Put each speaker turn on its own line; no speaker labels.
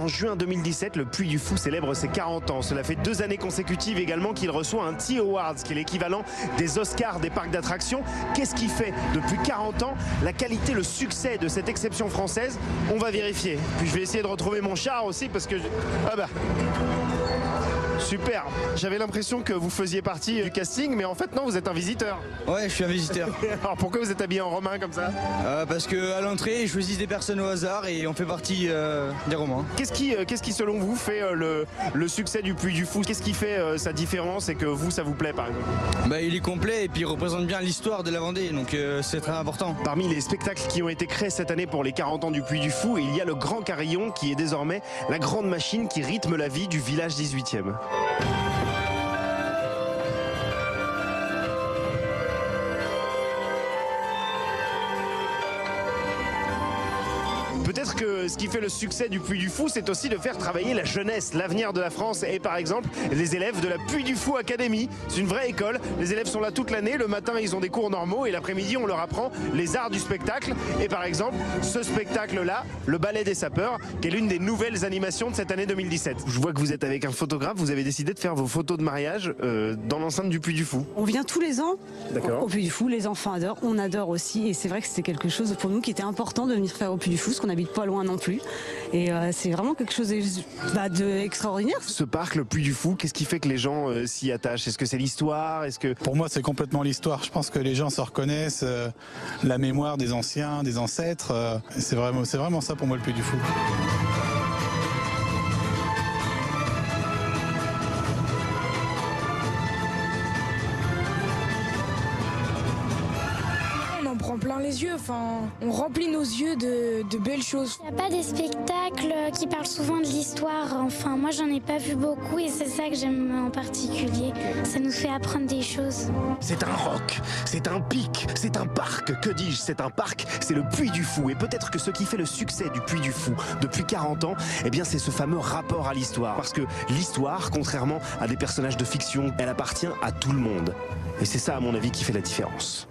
En juin 2017, le Puy du Fou célèbre ses 40 ans. Cela fait 2 années consécutives également qu'il reçoit un T-Awards, qui est l'équivalent des Oscars des parcs d'attractions. Qu'est-ce qui fait depuis 40 ans la qualité, le succès de cette exception française? On va vérifier. Puis je vais essayer de retrouver mon char aussi parce que... Ah bah... Super. J'avais l'impression que vous faisiez partie du casting, mais en fait non, vous êtes un visiteur.
Ouais, je suis un visiteur.
Alors pourquoi vous êtes habillé en romain comme ça?
Parce qu'à l'entrée, ils choisissent des personnes au hasard et on fait partie des Romains.
Qu'est-ce qui selon vous fait le succès du Puy du Fou? Qu'est-ce qui fait sa différence et que vous, ça vous plaît par exemple?
Bah, il est complet et puis il représente bien l'histoire de la Vendée, donc c'est très important.
Parmi les spectacles qui ont été créés cette année pour les 40 ans du Puy du Fou, il y a le Grand Carillon qui est désormais la grande machine qui rythme la vie du village 18e. Peut-être que ce qui fait le succès du Puy du Fou, c'est aussi de faire travailler la jeunesse, l'avenir de la France et par exemple les élèves de la Puy du Fou Academy. C'est une vraie école, les élèves sont là toute l'année, le matin ils ont des cours normaux et l'après-midi on leur apprend les arts du spectacle. Et par exemple, ce spectacle-là, le Ballet des Sapeurs, qui est l'une des nouvelles animations de cette année 2017. Je vois que vous êtes avec un photographe, vous avez décidé de faire vos photos de mariage dans l'enceinte du Puy du Fou.
On vient tous les ans
D'accord.
au Puy du Fou, les enfants adorent, on adore aussi et c'est vrai que c'était quelque chose pour nous qui était important de venir faire au Puy du Fou, parce qu'on n'habite pas loin non plus et c'est vraiment quelque chose d'extraordinaire.
Ce parc, le Puy du Fou, qu'est-ce qui fait que les gens s'y attachent? Est-ce que c'est l'histoire?
Pour moi, c'est complètement l'histoire. Je pense que les gens se reconnaissent, la mémoire des anciens, des ancêtres. C'est vraiment ça pour moi le Puy du Fou.
On prend plein les yeux, enfin, on remplit nos yeux de belles choses.
Il n'y a pas des spectacles qui parlent souvent de l'histoire, enfin moi j'en ai pas vu beaucoup et c'est ça que j'aime en particulier, ça nous fait apprendre des choses.
C'est un roc, c'est un pic, c'est un parc, que dis-je, c'est un parc, c'est le Puy du Fou. Et peut-être que ce qui fait le succès du Puy du Fou depuis 40 ans, eh bien c'est ce fameux rapport à l'histoire. Parce que l'histoire, contrairement à des personnages de fiction, elle appartient à tout le monde. Et c'est ça à mon avis qui fait la différence.